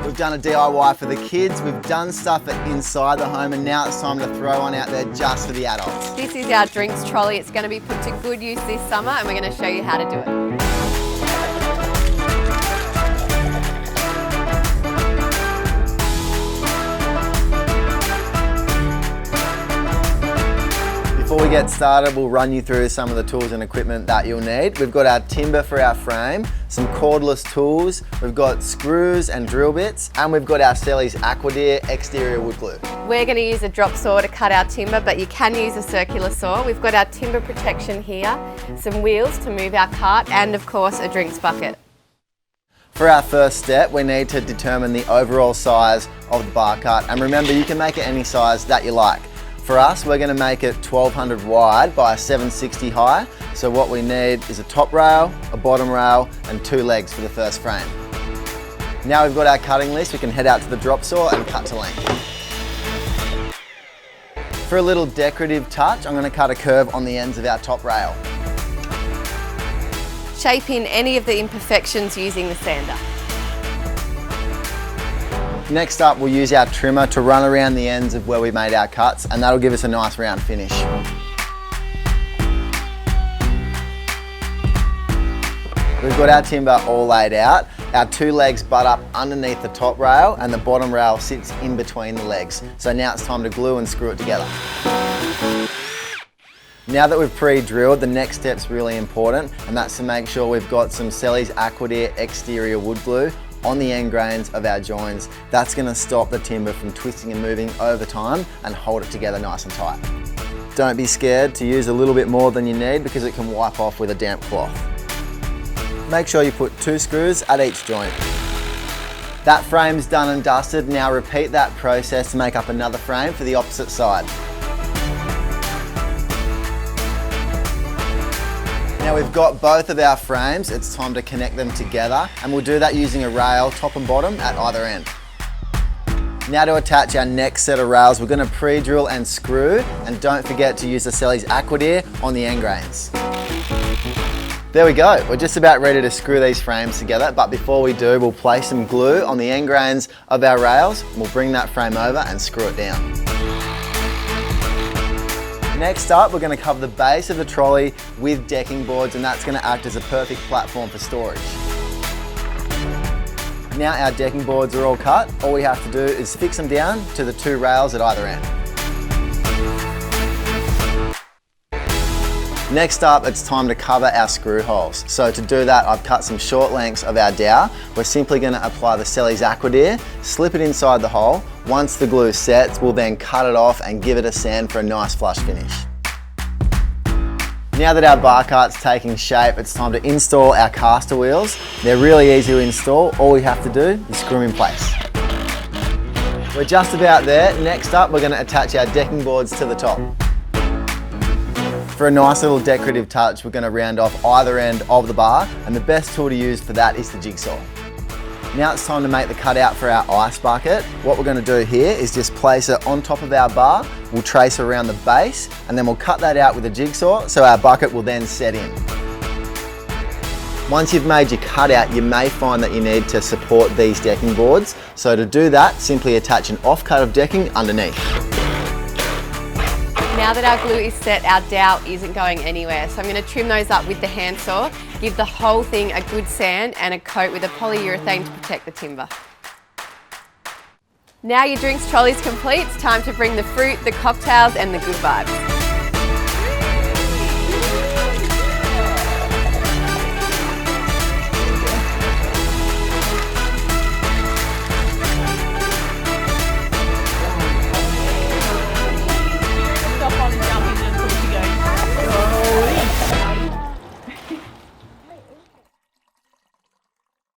We've done a DIY for the kids, we've done stuff for inside the home, and now it's time to throw one out there just for the adults. This is our drinks trolley. It's going to be put to good use this summer, and we're going to show you how to do it. Before we get started, we'll run you through some of the tools and equipment that you'll need. We've got our timber for our frame, some cordless tools, we've got screws and drill bits, and we've got our Selleys Aquadhere exterior wood glue. We're going to use a drop saw to cut our timber, but you can use a circular saw. We've got our timber protection here, some wheels to move our cart, and of course a drinks bucket. For our first step, we need to determine the overall size of the bar cart, and remember, you can make it any size that you like. For us, we're going to make it 1200 wide by 760 high. So what we need is a top rail, a bottom rail, and 2 legs for the first frame. Now we've got our cutting list, we can head out to the drop saw and cut to length. For a little decorative touch, I'm going to cut a curve on the ends of our top rail. Shape in any of the imperfections using the sander. Next up, we'll use our trimmer to run around the ends of where we made our cuts, and that'll give us a nice round finish. We've got our timber all laid out. Our 2 legs butt up underneath the top rail and the bottom rail sits in between the legs. So now it's time to glue and screw it together. Now that we've pre-drilled, the next step's really important, and that's to make sure we've got some Selleys Aquadhere exterior wood glue on the end grains of our joins. That's going to stop the timber from twisting and moving over time and hold it together nice and tight. Don't be scared to use a little bit more than you need because it can wipe off with a damp cloth. Make sure you put 2 screws at each joint. That frame's done and dusted. Now repeat that process to make up another frame for the opposite side. Now we've got both of our frames, it's time to connect them together, and we'll do that using a rail top and bottom at either end. Now to attach our next set of rails, we're going to pre-drill and screw, and don't forget to use the Selleys Aquadhere on the end grains. There we go, we're just about ready to screw these frames together, but before we do, we'll place some glue on the end grains of our rails, and we'll bring that frame over and screw it down. Next up, we're going to cover the base of the trolley with decking boards, and that's going to act as a perfect platform for storage. Now our decking boards are all cut, all we have to do is fix them down to the 2 rails at either end. Next up, it's time to cover our screw holes. So to do that, I've cut some short lengths of our dowel. We're simply going to apply the Selleys Aquadhere, slip it inside the hole. Once the glue sets, we'll then cut it off and give it a sand for a nice flush finish. Now that our bar cart's taking shape, it's time to install our caster wheels. They're really easy to install. All we have to do is screw them in place. We're just about there. Next up, we're going to attach our decking boards to the top. For a nice little decorative touch, we're going to round off either end of the bar, and the best tool to use for that is the jigsaw. Now it's time to make the cutout for our ice bucket. What we're going to do here is just place it on top of our bar, we'll trace around the base, and then we'll cut that out with a jigsaw so our bucket will then set in. Once you've made your cutout, you may find that you need to support these decking boards. So to do that, simply attach an offcut of decking underneath. Now that our glue is set, our dowel isn't going anywhere. So I'm going to trim those up with the handsaw, give the whole thing a good sand and a coat with a polyurethane to protect the timber. Now your drinks trolley's complete, it's time to bring the fruit, the cocktails and the good vibes.